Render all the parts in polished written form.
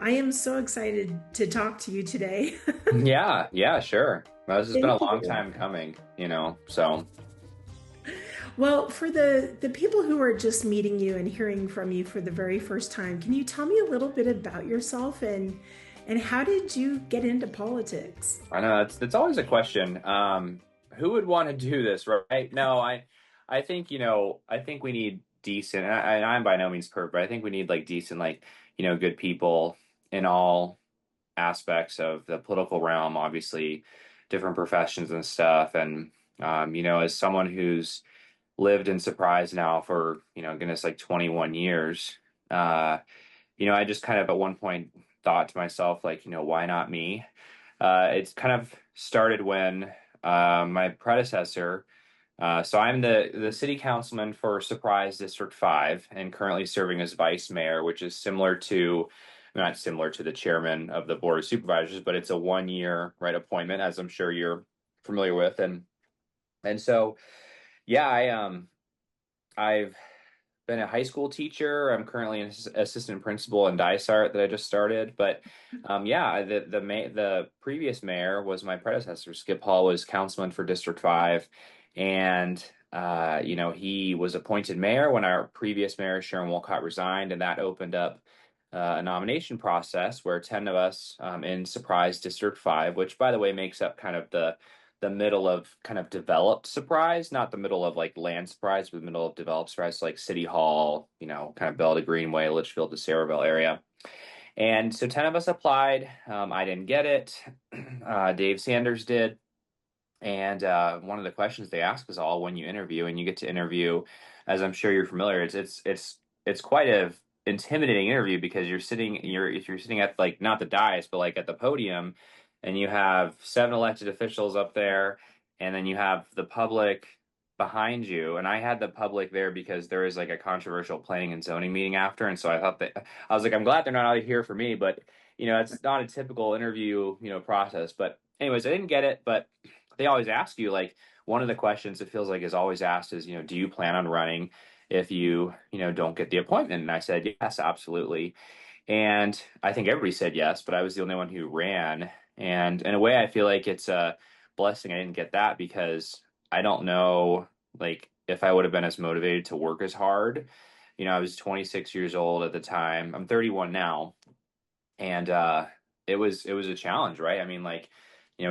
I am so excited to talk to you today. Yeah, yeah, sure. Well, this has been Thank a long you. time coming. Well, for the people who are just meeting you and hearing from you for the very first time, can you tell me a little bit about yourself and how did you get into politics? I know that's always a question. Who would want to do this, right? No, I think, I think we need decent, and I'm by no means perfect, but I think we need like decent, like, good people in all aspects of the political realm, obviously, different professions and stuff. And, as someone who's lived in Surprise now for, goodness, like 21 years, uh, I just kind of at one point thought to myself, like, why not me? It's kind of started when my predecessor, so I'm the city councilman for Surprise District 5 and currently serving as vice mayor, which is not similar to the chairman of the board of supervisors, but it's a 1 year right appointment, as I'm sure you're familiar with. And so yeah, I've been a high school teacher. I'm currently an assistant principal in Dysart that I just started. But yeah, the previous mayor was my predecessor. Skip Hall was councilman for District 5, and he was appointed mayor when our previous mayor Sharon Wolcott resigned, and that opened up a nomination process where 10 of us in Surprise District 5, which by the way makes up kind of the middle of kind of developed Surprise, not the middle of like land Surprise, but the middle of developed Surprise, so like City Hall, kind of Bella to Greenway, Litchfield to Sayreville area. And so 10 of us applied. I didn't get it. Dave Sanders did. And one of the questions they ask is all when you interview, and you get to interview, as I'm sure you're familiar, it's quite a intimidating interview because if you're sitting at like not the dais, but like at the podium, and you have seven elected officials up there, and then you have the public behind you. And I had the public there because there was like a controversial planning and zoning meeting after, and so I was like, I'm glad they're not out here for me, but it's not a typical interview, process. But anyways, I didn't get it, but they always ask you, like, one of the questions it feels like is always asked is, do you plan on running if you don't get the appointment? And I said yes, absolutely. And I think everybody said yes, but I was the only one who ran. And in a way, I feel like it's a blessing I didn't get that, because I don't know, like, if I would have been as motivated to work as hard. I was 26 years old at the time. I'm 31 now, and it was a challenge, right? I mean, like,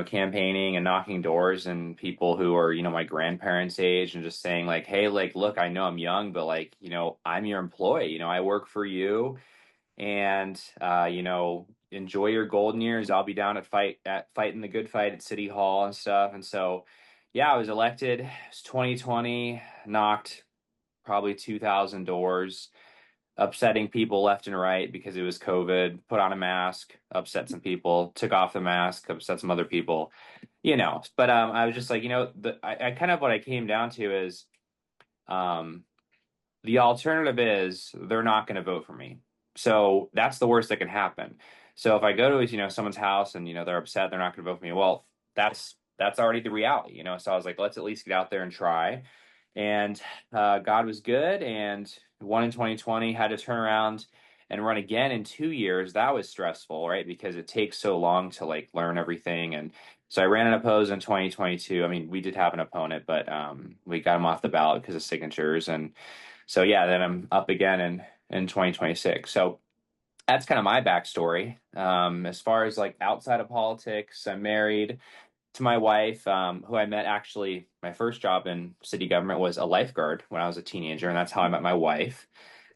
campaigning and knocking doors and people who are, my grandparents' age, and just saying like, hey, like, look, I know I'm young, but like, I'm your employee. I work for you, and enjoy your golden years. I'll be down at fighting the good fight at City Hall and stuff. And so yeah, I was elected. It's 2020, knocked probably 2,000 doors, upsetting people left and right because it was COVID. Put on a mask, upset some people, took off the mask, upset some other people. But I was just like, I kind of, what I came down to is, um, the alternative is they're not going to vote for me. So that's the worst that can happen. So if I go to, someone's house and, they're upset, they're not going to vote for me. Well, that's already the reality. So I was like, let's at least get out there and try. And God was good, and won in 2020, had to turn around and run again in 2 years. That was stressful, right? Because it takes so long to like learn everything. And so I ran unopposed in 2022. I mean, we did have an opponent, but we got him off the ballot because of signatures. And so yeah, then I'm up again in 2026. So that's kind of my backstory. As far as like outside of politics, I'm married to my wife, who I met, actually, my first job in city government was a lifeguard when I was a teenager, and that's how I met my wife.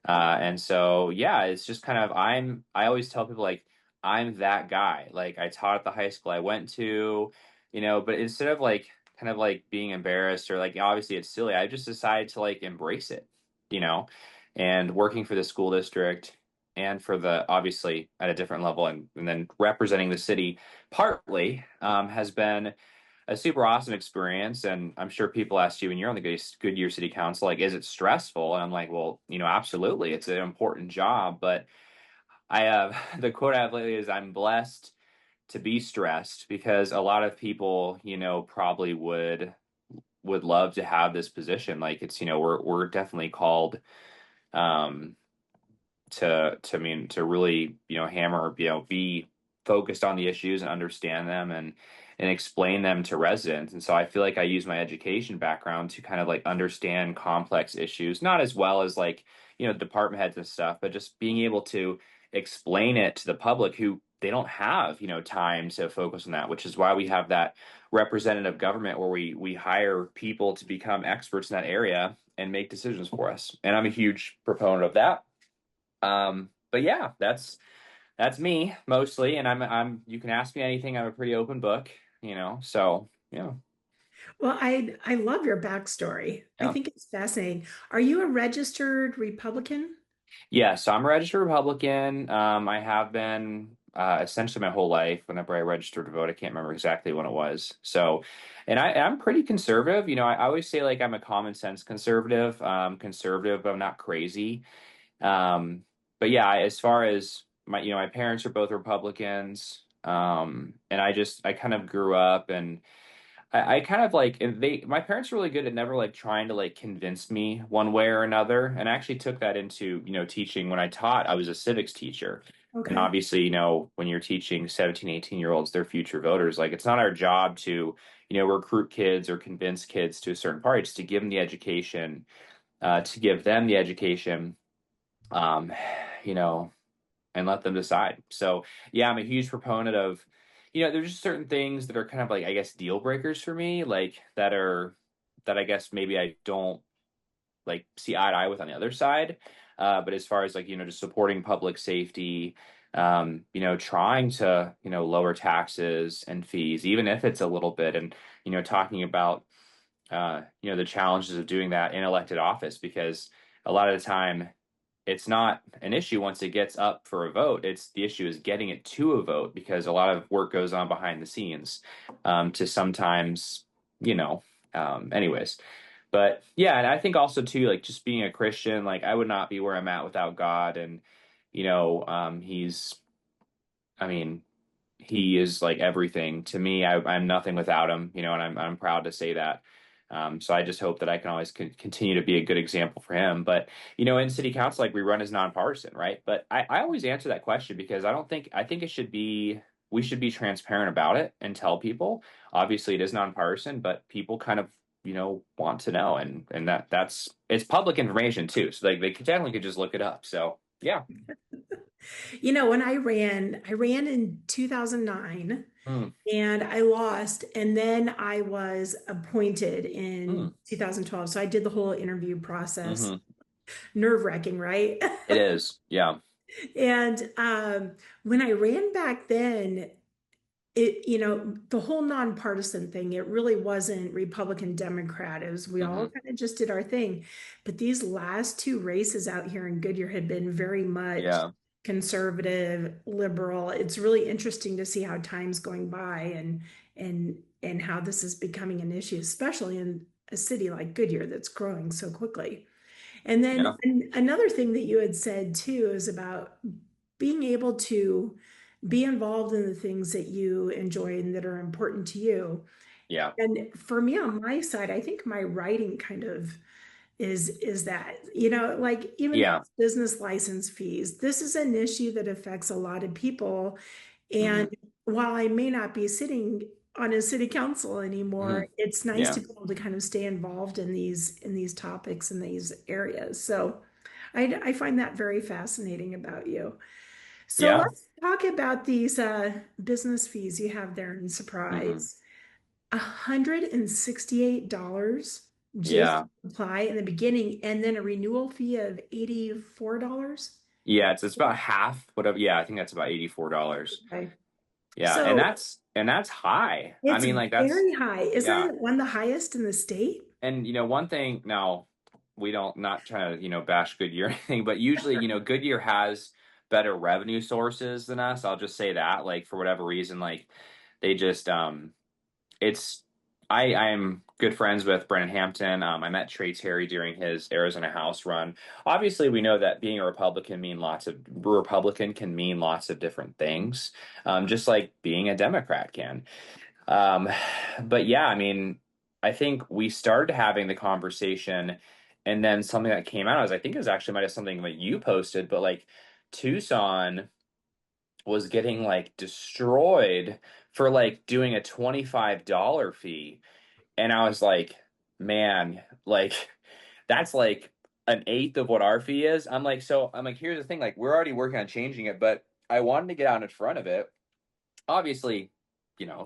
And so yeah, it's just kind of, I always tell people like, I'm that guy. Like, I taught at the high school I went to, but instead of like kind of like being embarrassed or like, obviously it's silly, I just decided to like embrace it, you know, and working for the school district and for the, obviously at a different level, and then representing the city partly, has been a super awesome experience. And I'm sure people ask you when you're on the Goodyear City Council, like, is it stressful? And I'm like, well, absolutely. It's an important job. But I have the quote I have lately is, I'm blessed to be stressed, because a lot of people, probably would love to have this position. Like, it's, we're definitely called, um, to really, hammer, be focused on the issues and understand them and explain them to residents. And so I feel like I use my education background to kind of like understand complex issues, not as well as like, department heads and stuff, but just being able to explain it to the public who they don't have, time to focus on that, which is why we have that representative government where we hire people to become experts in that area and make decisions for us. And I'm a huge proponent of that. But yeah, that's me mostly, and I'm you can ask me anything. I'm a pretty open book, so yeah. Well, I love your backstory. I Yeah. think it's fascinating. Are you a registered Republican? Yeah, so I'm a registered Republican. I have been essentially my whole life. Whenever I registered to vote, I can't remember exactly when it was. So, and I'm pretty conservative. I always say like I'm a common sense conservative. Conservative, but I'm not crazy. Um, but yeah, as far as my parents are both Republicans. And I kind of grew up and I kind of like, and my parents were really good at never like trying to like convince me one way or another. And I actually took that into, teaching when I taught, I was a civics teacher. And Okay. obviously, when you're teaching 17, 18-year-olds, they're future voters. Like it's not our job to, recruit kids or convince kids to a certain party, just to give them the education, to give them the education, um, you know, and let them decide. So yeah, I'm a huge proponent of, there's just certain things that are kind of like, I guess, deal breakers for me, like that I guess maybe I don't like see eye to eye with on the other side. But as far as like, just supporting public safety, trying to, lower taxes and fees, even if it's a little bit, and, talking about, the challenges of doing that in elected office, because a lot of the time it's not an issue once it gets up for a vote. It's the issue is getting it to a vote because a lot of work goes on behind the scenes, to sometimes, you know, anyways. But yeah, and I think also too, like just being a Christian, like I would not be where I'm at without God. And, I mean, he is like everything to me. I'm nothing without him, and I'm proud to say that. So I just hope that I can always continue to be a good example for him. But in city council, like we run as nonpartisan, right? But I always answer that question because I think it should be we should be transparent about it and tell people. Obviously, it is nonpartisan, but people kind of want to know, and that's it's public information too. So like they could definitely could just look it up. So yeah. When I ran in 2009 Mm, and I lost, and then I was appointed in mm, 2012. So I did the whole interview process. hmm. Nerve-wracking, right? It is. Yeah. And when I ran back then, the whole nonpartisan thing, it really wasn't Republican, Democrat. It was we all Hmm. kind of just did our thing. But these last two races out here in Goodyear had been very much Yeah. conservative, liberal. It's really interesting to see how time's going by and how this is becoming an issue, especially in a city like Goodyear that's growing so quickly. And then Yeah. another thing that you had said too is about being able to be involved in the things that you enjoy and that are important to you. Yeah. And for me on my side, I think my writing kind of is that, like even Yeah. these business license fees, this is an issue that affects a lot of people. And Hmm. while I may not be sitting on a city council Hmm. anymore, it's nice to Yeah. be able to kind of stay involved in these topics in these areas. So I find that very fascinating about you. So Yeah. let's talk about these business fees you have there in Hmm. Surprise. $168 just Yeah. to apply in the beginning, and then a renewal fee of $84. Yeah. It's about half. Whatever. Yeah. I think that's about $84. Okay. Yeah. And So that's high. I it's mean, like that's very high. Isn't yeah. it one of the highest in the state? And one thing now we don't not trying to bash Goodyear or anything, but usually Goodyear has better revenue sources than us. I'll just say that like for whatever reason, like they just it's I'm good friends with Brennan Hampton. I met Trey Terry during his Arizona House run. Obviously, we know that being a Republican can mean lots of different things, just like being a Democrat can. Um, but yeah, I mean, I think we started having the conversation And then something that came out was, I think it was actually might have something that you posted, but like Tucson was getting like destroyed for like doing a $25 fee. And I was like, man, like that's like an eighth of what our fee is. I'm like, here's the thing, like we're already working on changing it, but I wanted to get out in front of it, obviously,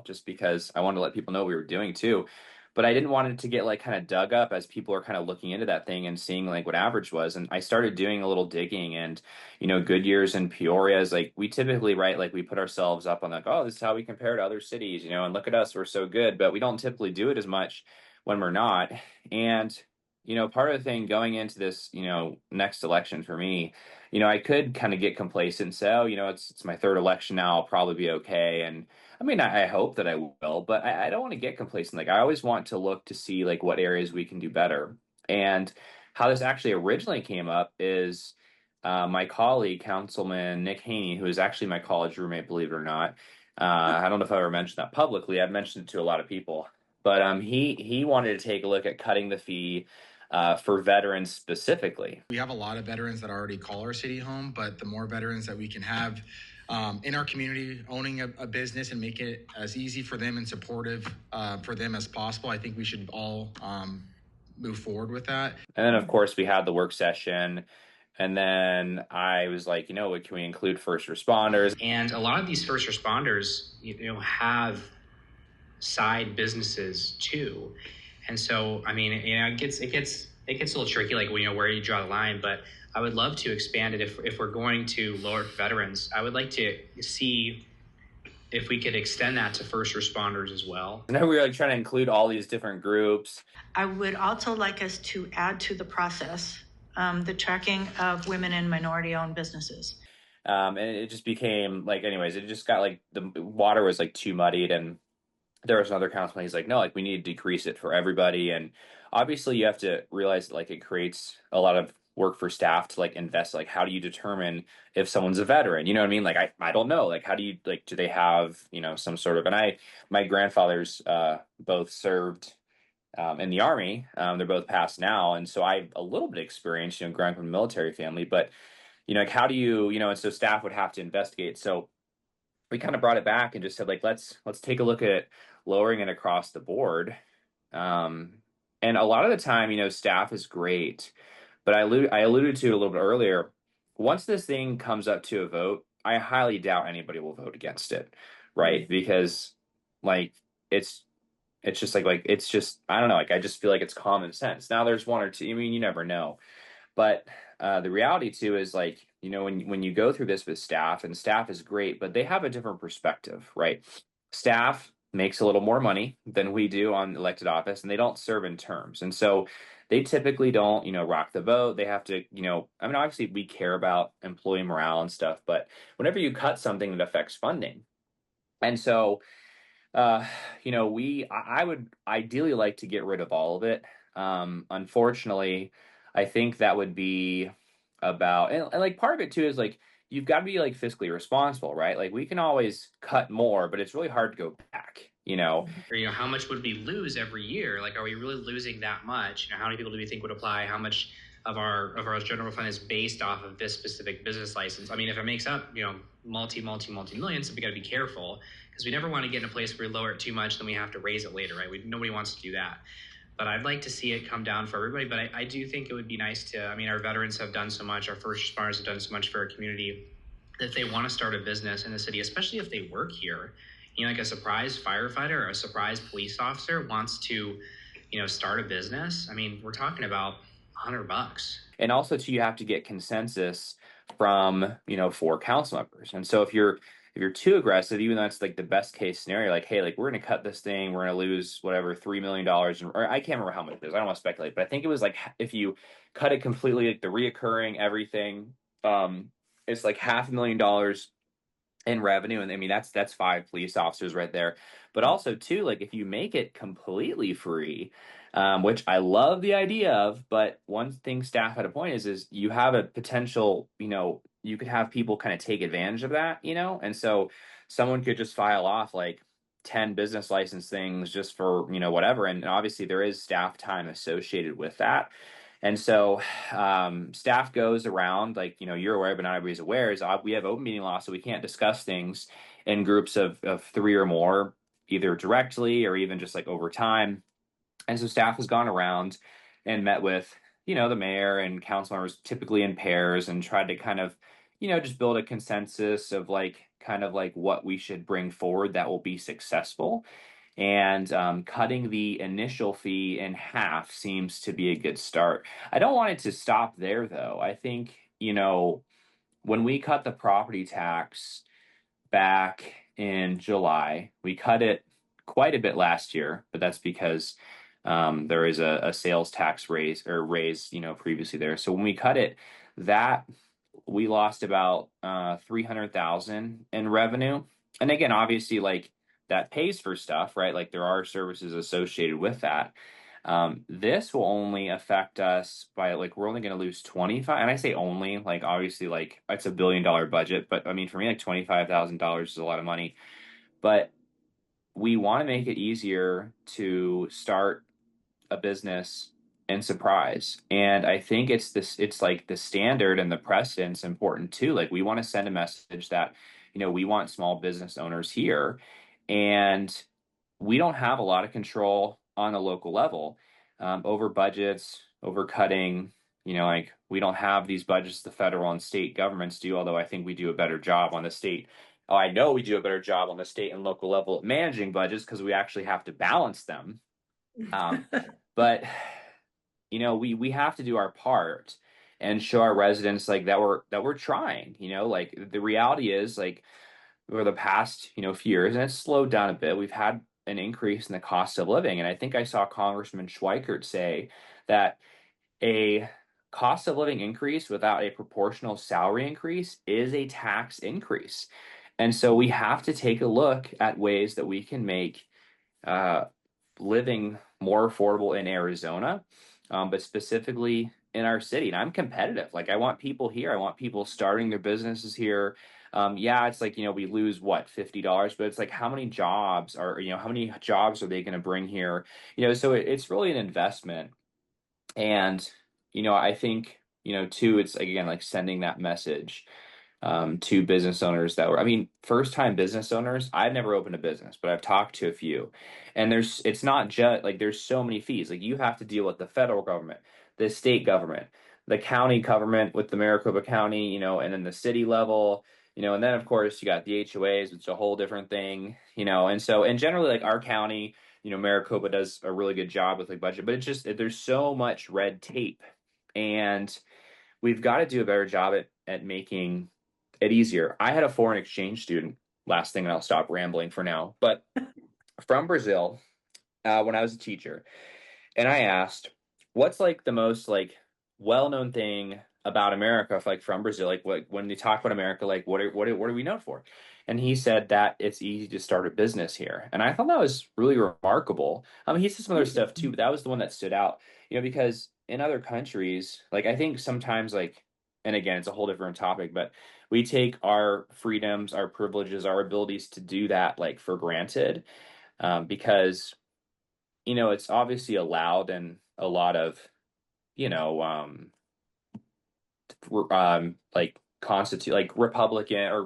just because I wanted to let people know what we were doing too. But I didn't want it to get like kind of dug up as people are kind of looking into that thing and seeing like what average was. And I started doing a little digging, and Goodyear's and Peoria's, like we typically, right, like we put ourselves up on like, oh, this is how we compare to other cities, and look at us, we're so good. But we don't typically do it as much when we're not. And part of the thing going into this, next election for me, I could kind of get complacent and say, oh, it's my third election now, I'll probably be okay. And I mean, I hope that I will, but I don't want to get complacent. Like I always want to look to see like what areas we can do better. And how this actually originally came up is my colleague, Councilman Nick Haney, who is actually my college roommate, believe it or not. I don't know if I ever mentioned that publicly. I've mentioned it to a lot of people, but he wanted to take a look at cutting the fee for veterans specifically. We have a lot of veterans that already call our city home, but the more veterans that we can have in our community owning a business and make it as easy for them and supportive for them as possible, I think we should all move forward with that. And then, of course, we had the work session. And then I was like, what can we include first responders? And a lot of these first responders, have side businesses too. And so, I mean, it gets a little tricky, like, where you draw the line, but I would love to expand it. If we're going to lower veterans, I would like to see if we could extend that to first responders as well. And then we were like trying to include all these different groups. I would also like us to add to the process the tracking of women and minority-owned businesses. And it just became like, anyways, it just got like the water was like too muddied, and there was another councilman. He's like, no, like we need to decrease it for everybody. And obviously, you have to realize that like it creates a lot of work for staff to like invest. Like, how do you determine if someone's a veteran? You know what I mean? Like, I don't know. Like, how do you like? Do they have some sort of? And my grandfathers both served in the army. They're both passed now, and so I have a little bit of experience. Growing from a military family, but like how do you and so staff would have to investigate. So we kind of brought it back and just said like let's take a look at lowering it across the board. And a lot of the time, staff is great, but I alluded to it a little bit earlier. Once this thing comes up to a vote, I highly doubt anybody will vote against it, right? Because like it's just like it's just I don't know, like I just feel like it's common sense. Now there's one or two. I mean, you never know, but the reality too is like when you go through this with staff, and staff is great, but they have a different perspective, right? Staff makes a little more money than we do on elected office, and they don't serve in terms, and so they typically don't rock the boat. They have to I mean, obviously we care about employee morale and stuff, but whenever you cut something that affects funding, and so uh, I would ideally like to get rid of all of it. Unfortunately, I think that would be about, and like part of it too is like, you've got to be like fiscally responsible, right? Like we can always cut more, but it's really hard to go back. Or, how much would we lose every year? Like, are we really losing that much? How many people do we think would apply? How much of our general fund is based off of this specific business license? I mean, if it makes up, multi millions, we got to be careful, because we never want to get in a place where we lower it too much, then we have to raise it later, right? Nobody wants to do that. But I'd like to see it come down for everybody. But I do think it would be nice to, I mean, our veterans have done so much, our first responders have done so much for our community, that if they want to start a business in the city, especially if they work here, like a surprise firefighter or a surprise police officer wants to, start a business. I mean, we're talking about $100. And also too, you have to get consensus from 4 council members. And so if you're too aggressive, even though that's like the best case scenario, like, hey, like we're going to cut this thing, we're going to lose whatever $3 million, or I can't remember how much it is. I don't want to speculate, but I think it was like if you cut it completely, like the reoccurring everything, it's like $500,000 in revenue, and I mean that's 5 police officers right there. But also too, like if you make it completely free, which I love the idea of, but one thing staff had a point is you have a potential, you could have people kind of take advantage of that, and so someone could just file off like 10 business license things just for whatever, and obviously there is staff time associated with that. And so staff goes around, like, you're aware, but not everybody's aware, is we have open meeting law, so we can't discuss things in groups of three or more, either directly or even just like over time. And so staff has gone around and met with, the mayor and council members, typically in pairs, and tried to kind of, just build a consensus of like kind of like what we should bring forward that will be successful. And cutting the initial fee in half seems to be a good start. I don't want it to stop there, though. I think, when we cut the property tax back in July, we cut it quite a bit last year, but that's because there is a sales tax raise, previously there. So when we cut it, that we lost about 300,000 in revenue. And again, obviously, like that pays for stuff, right? Like there are services associated with that. This will only affect us by like we're only going to lose 25, and I say only, like obviously like it's $1 billion budget, but I mean for me like $25,000 is a lot of money. But we want to make it easier to start a business in Surprise. And I think it's like the standard and the precedent's important too. Like we want to send a message that, we want small business owners here. And we don't have a lot of control on a local level over budgets, over cutting. Like we don't have these budgets the federal and state governments do, although I think we do a better job on the state. Oh, I know we do a better job on the state and local level at managing budgets because we actually have to balance them. But we have to do our part and show our residents like that we're trying. Like the reality is like over the past few years, and it's slowed down a bit. We've had an increase in the cost of living, and I think I saw Congressman Schweikert say that a cost of living increase without a proportional salary increase is a tax increase. And so we have to take a look at ways that we can make uh, living more affordable in Arizona, but specifically in our city. And I'm competitive. Like I want people here. I want people starting their businesses here. Yeah, it's like, we lose what, $50, but it's like how many jobs are they going to bring here? So it's really an investment. And, I think, too, it's again like sending that message to business owners that were, I mean, first time business owners. I've never opened a business, but I've talked to a few. And it's not just like there's so many fees. Like you have to deal with the federal government, the state government, the county government with the Maricopa County, and then the city level, and then of course you got the HOAs, which is a whole different thing, and generally like our county, Maricopa does a really good job with like budget, but it's just there's so much red tape, and we've got to do a better job at making it easier. I had a foreign exchange student, last thing, and I'll stop rambling for now, but from Brazil, when I was a teacher, and I asked, what's like the most like well-known thing about America, if, like from Brazil, like what when they talk about America, like what are we known for? And he said that it's easy to start a business here, and I thought that was really remarkable. He said some other stuff too, but that was the one that stood out. Because in other countries, like I think sometimes like, and again, it's a whole different topic, but we take our freedoms, our privileges, our abilities to do that like for granted, because it's obviously allowed in a lot of, you know, like constitute like Republican or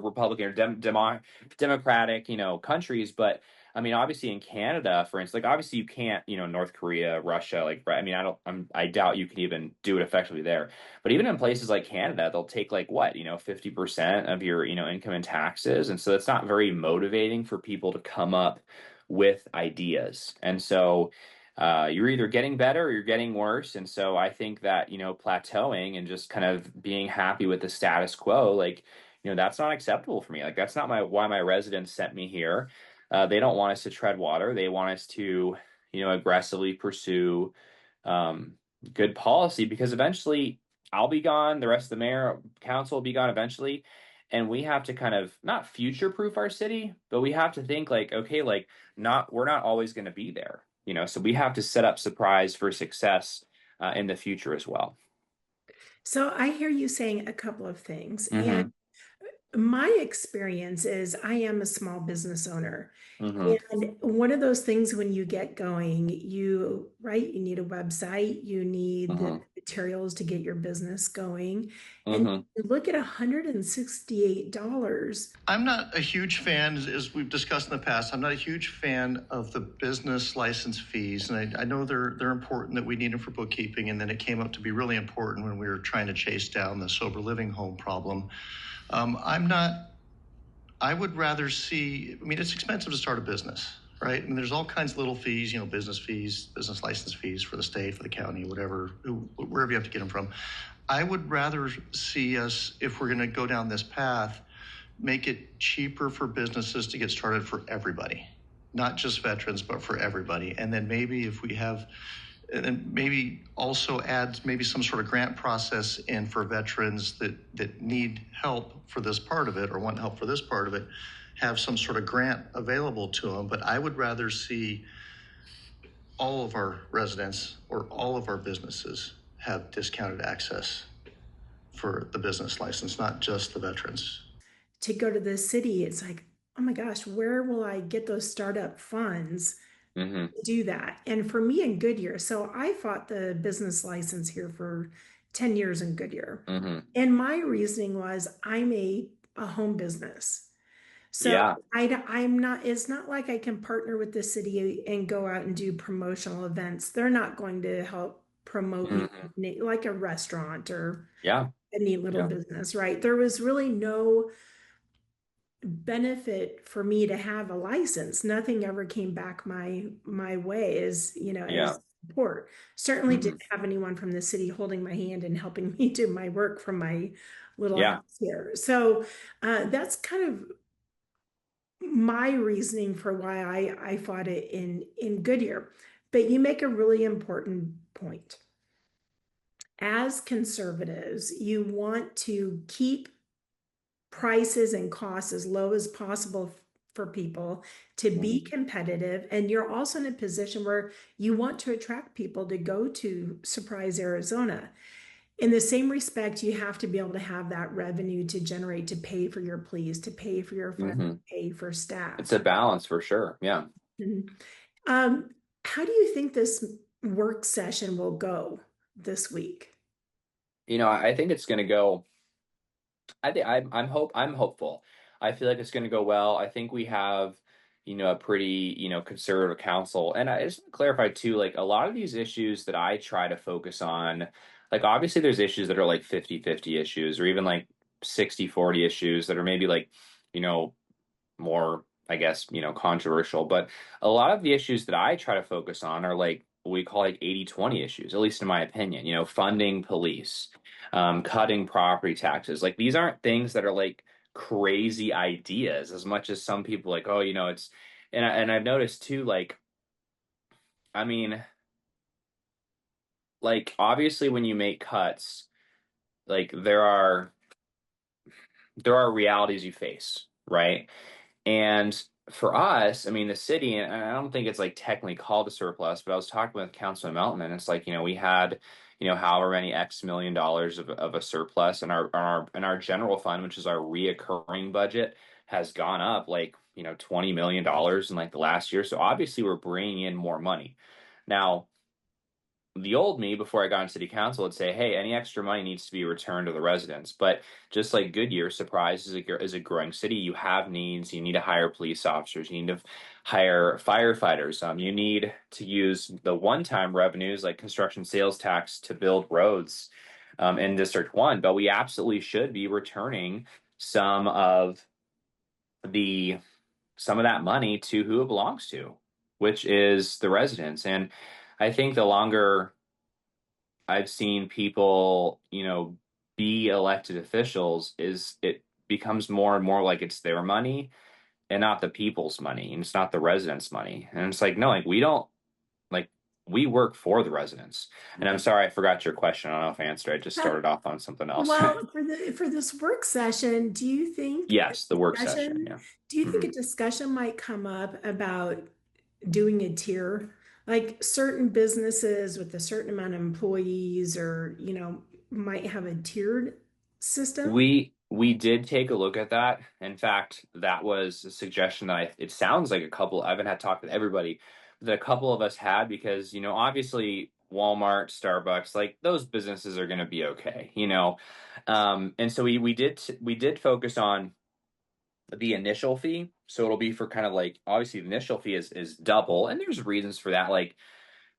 Democratic, countries. But I mean, obviously in Canada, for instance, like obviously you can't, North Korea, Russia, like, right. I mean, I doubt you can even do it effectively there. But even in places like Canada, they'll take like what, 50% of your, income and taxes. And so it's not very motivating for people to come up with ideas. And so you're either getting better or you're getting worse. And so I think that, plateauing and just kind of being happy with the status quo, like, that's not acceptable for me. Like, that's not why my residents sent me here. They don't want us to tread water. They want us to, aggressively pursue good policy, because eventually I'll be gone. The rest of the mayor council will be gone eventually. And we have to kind of not future proof our city, but we have to think like, okay, like we're not always going to be there. So we have to set up Surprise for success in the future as well. So I hear you saying a couple of things. Mm-hmm. And my experience is I am a small business owner. Mm-hmm. And one of those things when you get going, you need a website, you need Mm-hmm. the materials to get your business going. And Mm-hmm. you look at $168. I'm not a huge fan, as we've discussed in the past, I'm not a huge fan of the business license fees. And I know they're important, that we need them for bookkeeping. And then it came up to be really important when we were trying to chase down the sober living home problem. I would rather see, I mean, it's expensive to start a business, right? And there's all kinds of little fees, business fees, business license fees for the state, for the county, whatever, wherever you have to get them from. I would rather see us, if we're going to go down this path, make it cheaper for businesses to get started for everybody, not just veterans, but for everybody. And then maybe if we have, and then maybe also add maybe some sort of grant process in for veterans that need help for this part of it, or want help for this part of it, have some sort of grant available to them. But I would rather see all of our residents or all of our businesses have discounted access for the business license, not just the veterans. To go to the city, it's like, oh my gosh, where will I get those startup funds Mm-hmm. to do that? And for me in Goodyear, so I fought the business license here for 10 years in Goodyear. Mm-hmm. And my reasoning was I'm a home business. So Yeah. I'm not, it's not like I can partner with the city and go out and do promotional events. They're not going to help promote Mm-hmm. me like a restaurant or Yeah. a neat little Yeah. business, right? There was really no benefit for me to have a license. Nothing ever came back my way as, Yeah. as support. Certainly Mm-hmm. didn't have anyone from the city holding my hand and helping me do my work from my little Yeah. house here. So that's kind of my reasoning for why I fought it in Goodyear. But you make a really important point. As conservatives, you want to keep prices and costs as low as possible for people to be competitive. And you're also in a position where you want to attract people to go to Surprise, Arizona. In the same respect, you have to be able to have that revenue to generate, to pay for your police, to pay for your fund, Mm-hmm. to pay for staff. It's a balance for sure. Yeah. How do you think this work session will go this week? I think it's going to go. I'm hopeful. I feel like it's going to go well. I think we have, a pretty, conservative council. And I just want to clarify too, like a lot of these issues that I try to focus on, like obviously there's issues that are like 50-50 issues, or even like 60-40 issues that are maybe like, more, I guess, controversial. But a lot of the issues that I try to focus on are like what we call like 80-20 issues, at least in my opinion, funding police, cutting property taxes. Like these aren't things that are like crazy ideas as much as some people like, oh, it's, and I've noticed too, like, I mean, like obviously when you make cuts, like there are realities you face, right? And for us, I mean, the city, and I don't think it's like technically called a surplus, but I was talking with Councilman Melton, and it's like, we had, however many X million dollars of a surplus, and our general fund, which is our reoccurring budget, has gone up like, $20 million in like the last year. So obviously we're bringing in more money. Now, the old me before I got into city council would say, hey, any extra money needs to be returned to the residents. But just like Goodyear, Surprise is a growing city. You have needs. You need to hire police officers. You need to hire firefighters. You need to use the one-time revenues like construction sales tax to build roads in District 1. But we absolutely should be returning some of that money to who it belongs to, which is the residents. And I think the longer I've seen people, be elected officials, is it becomes more and more like it's their money and not the people's money, and it's not the residents' money. And it's like, no, like we don't, like we work for the residents. And I'm sorry, I forgot your question. I don't know if I answered. I just started off on something else. Well, for this work session, do you think Yes, the work session. Yeah. Do you think a discussion might come up about doing a tier, like certain businesses with a certain amount of employees, or might have a tiered system? We did take a look at that. In fact, that was a suggestion that it sounds like I haven't had talk with everybody, that a couple of us had, because, obviously Walmart, Starbucks, like those businesses are going to be okay, you know. And so we did focus on the initial fee. So it'll be for kind of like, obviously the initial fee is double, and there's reasons for that. Like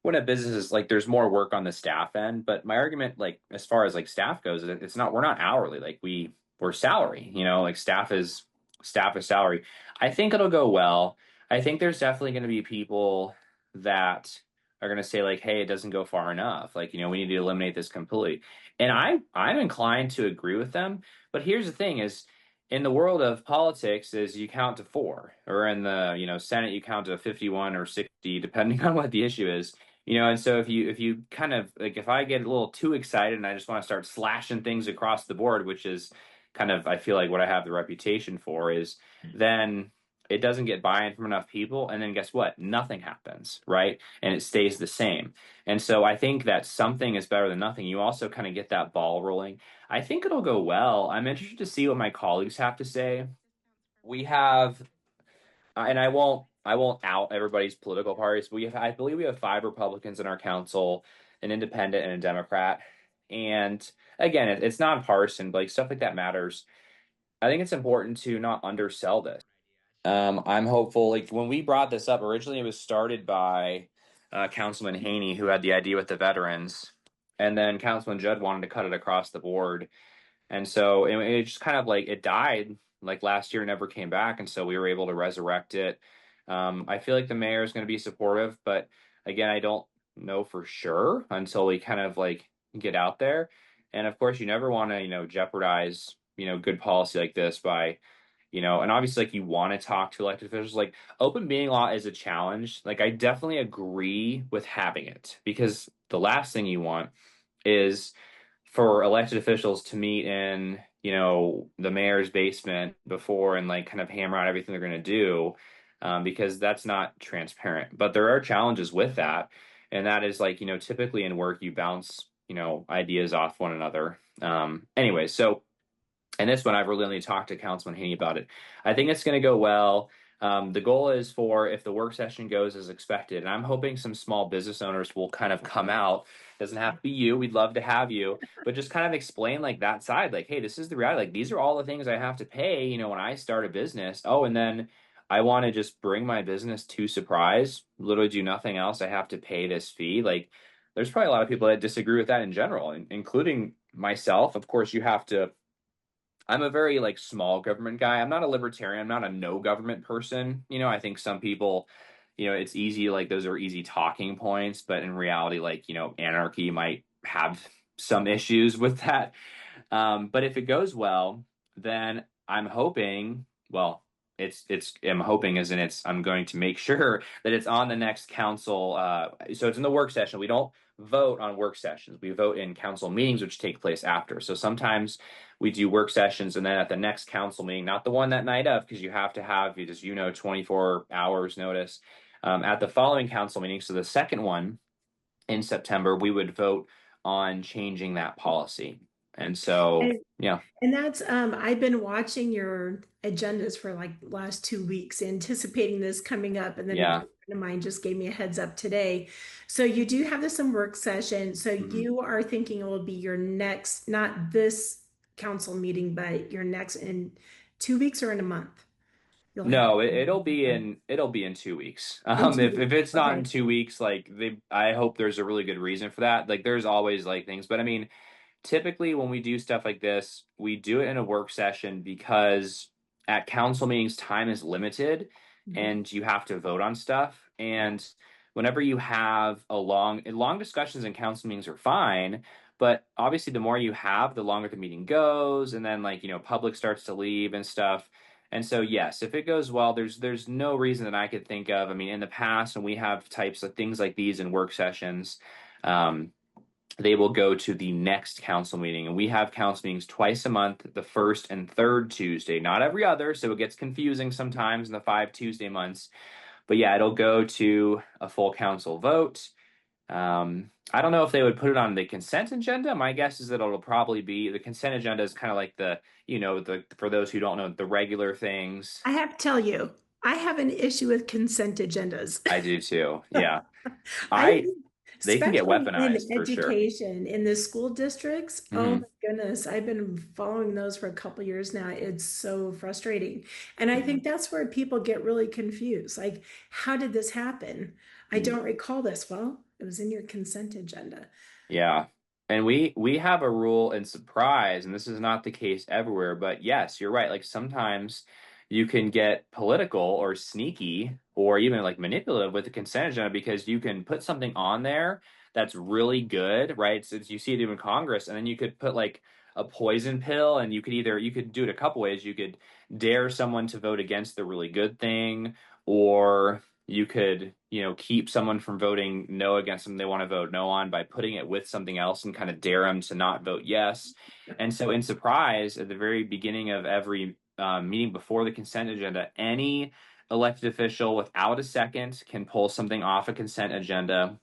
when a business is like, there's more work on the staff end, but my argument, like as far as like staff goes, it's not, we're not hourly, like we're salary, you know, like staff is salary. I think it'll go well. I think there's definitely going to be people that are going to say like, hey, it doesn't go far enough, like, you know, we need to eliminate this completely. And I'm inclined to agree with them, but here's the thing is, in the world of politics, is you count to four, or in the, you know, Senate you count to 51 or 60 depending on what the issue is. You know, and so if you kind of like, if I get a little too excited and I just want to start slashing things across the board, which is kind of, I feel like what I have the reputation for, is then it doesn't get buy-in from enough people, and then guess what? Nothing happens, right? And it stays the same. And so I think that something is better than nothing. You also kind of get that ball rolling. I think it'll go well. I'm interested to see what my colleagues have to say. We have and I won't out everybody's political parties, but I believe we have five Republicans in our council, an independent and a Democrat. And again, it's nonpartisan, but like stuff like that matters. I think it's important to not undersell this. I'm hopeful. Like when we brought this up originally, it was started by Councilman Haney, who had the idea with the veterans, and then Councilman Judd wanted to cut it across the board. And so it just kind of like it died like last year, never came back. And so we were able to resurrect it. I feel like the mayor is going to be supportive, but again, I don't know for sure until we kind of like get out there. And of course, you never want to, you know, jeopardize, you know, good policy like this by, you know, and obviously like you want to talk to elected officials. Like open meeting law is a challenge. Like I definitely agree with having it, because the last thing you want is for elected officials to meet in, you know, the mayor's basement before and like kind of hammer out everything they're going to do, because that's not transparent. But there are challenges with that, and that is like, you know, typically in work you bounce, you know, ideas off one another. Anyway, so and this one I've really only talked to Councilman Haney about it. I think it's going to go well. The goal is for if the work session goes as expected, and I'm hoping some small business owners will kind of come out. Doesn't have to be you. We'd love to have you, but just kind of explain like that side, like, hey, this is the reality. Like these are all the things I have to pay, you know, when I start a business. Oh, and then I want to just bring my business to Surprise, literally do nothing else. I have to pay this fee. Like there's probably a lot of people that disagree with that in general, including myself. Of course, you have to. I'm a very like small government guy. I'm not a libertarian. I'm not a no government person. You know, I think some people, you know, it's easy, like those are easy talking points, but in reality, like, you know, anarchy might have some issues with that. But if it goes well, then I'm hoping, well, I'm hoping as in I'm going to make sure that it's on the next council. So it's in the work session. We don't vote on work sessions. We vote in council meetings, which take place after. So sometimes we do work sessions, and then at the next council meeting, not the one that night of, because you have to have, you know, 24 hours notice, at the following council meeting. So the second one in September, we would vote on changing that policy. And so, And, yeah. and that's I've been watching your agendas for like the last 2 weeks, anticipating this coming up, and then a Yeah. friend of mine just gave me a heads up today. So you do have this in work session. So Mhm. you are thinking it will be your next, not this council meeting, but your next in 2 weeks or in a month. You'll have No, it'll be in 2 weeks. in two If weeks. it's not in Okay. 2 weeks, like I hope there's a really good reason for that. Like there's always like things, but I mean, typically when we do stuff like this, we do it in a work session because at council meetings, time is limited Mhm. and you have to vote on stuff. And whenever you have long discussions in council meetings are fine, but obviously the more you have, the longer the meeting goes, and then like, you know, public starts to leave and stuff. And so yes, if it goes well, there's no reason that I could think of. I mean, in the past, when we have types of things like these in work sessions, um, they will go to the next council meeting. And we have council meetings twice a month, the first and third Tuesday, not every other. So it gets confusing sometimes in the 5 Tuesday months. But yeah, it'll go to a full council vote. I don't know if they would put it on the consent agenda. My guess is that it'll probably be the consent agenda is kind of like the, you know, the, for those who don't know, the regular things. I have to tell you, I have an issue with consent agendas. I do too. Yeah. I I they can get especially in weaponized for sure. education, in the school districts. Oh Hmm. my goodness, I've been following those for a couple years now. It's so frustrating. And I think that's where people get really confused. Like, how did this happen? I don't recall this. Well, it was in your consent agenda. Yeah. And we have a rule in surprise, and this is not the case everywhere, but yes, you're right. Like sometimes you can get political or sneaky or even like manipulative with the consent agenda because you can put something on there that's really good, right? Since you see it even in Congress, and then you could put like a poison pill, and you could do it a couple ways. You could dare someone to vote against the really good thing, or you could, keep someone from voting no against something they want to vote no on by putting it with something else and kind of dare them to not vote yes. And so, in surprise, at the very beginning of every meeting before the consent agenda, any elected official without a second can pull something off a consent agenda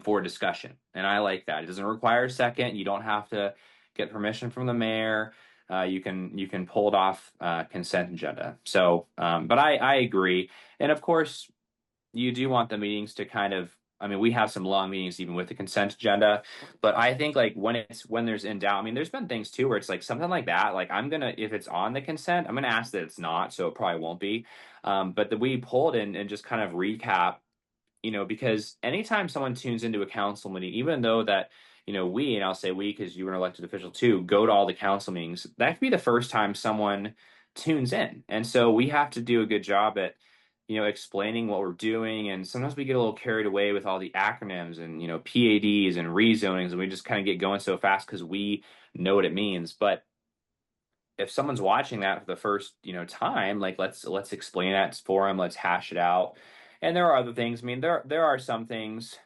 for discussion. And I like that. It doesn't require a second. You don't have to get permission from the mayor. You can pull it off consent agenda. So, but I agree. And of course, you do want the meetings to kind of, I mean, we have some long meetings even with the consent agenda, but I think like when there's in doubt, I mean, there's been things too where it's like something like that, like if it's on the consent, I'm gonna ask that it's not, so it probably won't be. But that we pull it in and just kind of recap, because anytime someone tunes into a council meeting, even though that, and I'll say we because you were an elected official too, go to all the council meetings, that could be the first time someone tunes in. And so we have to do a good job at, explaining what we're doing. And sometimes we get a little carried away with all the acronyms and, PADs and rezonings, and we just kind of get going so fast because we know what it means. But if someone's watching that for the first time, like let's explain that for them, let's hash it out. And there are other things, I mean, there are some things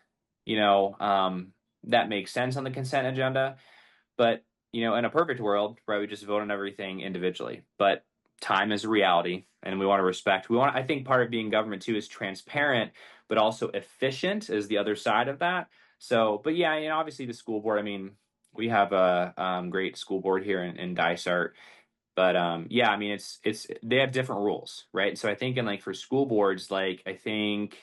you know that make sense on the consent agenda, but in a perfect world, right, we just vote on everything individually. But time is a reality, and we want to respect. I think part of being government too is transparent, but also efficient is the other side of that. So, but yeah, obviously the school board. I mean, we have a great school board here in Dysart, but yeah, I mean, it's they have different rules, right? So I think in like for school boards, like I think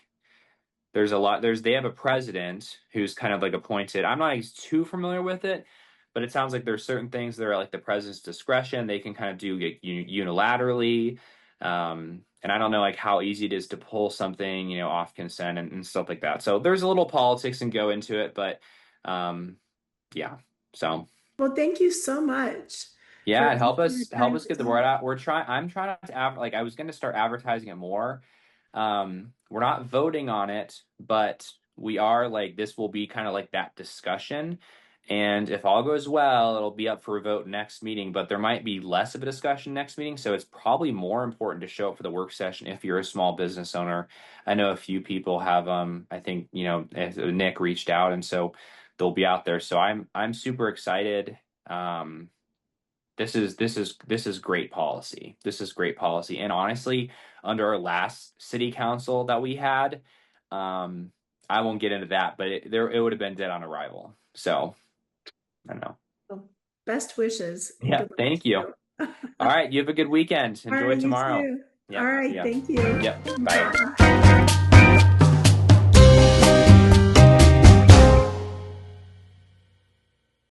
they have a president who's kind of like appointed. I'm not too familiar with it, but it sounds like there's certain things that are like the president's discretion. They can kind of do it unilaterally. And I don't know like how easy it is to pull something, off consent and stuff like that. So there's a little politics and go into it, but yeah. So Well, thank you so much for yeah, help taking the help time us to get the talk. word out. I'm trying not to like I was going to start advertising it more. We're not voting on it, but we are like this will be kind of like that discussion. And if all goes well, it'll be up for a vote next meeting, but there might be less of a discussion next meeting. So it's probably more important to show up for the work session if you're a small business owner. I know a few people have I think, Nick reached out, and so they'll be out there. So I'm super excited. This is great policy. This is great policy. And honestly, under our last city council that we had, I won't get into that, but it would have been dead on arrival. So I don't know. Well, best wishes and Yeah, good luck thank to you. you. All right, you have a good weekend. All Enjoy right, you tomorrow. too. All Yeah, see right, ya. thank you. Yep, bye. Bye.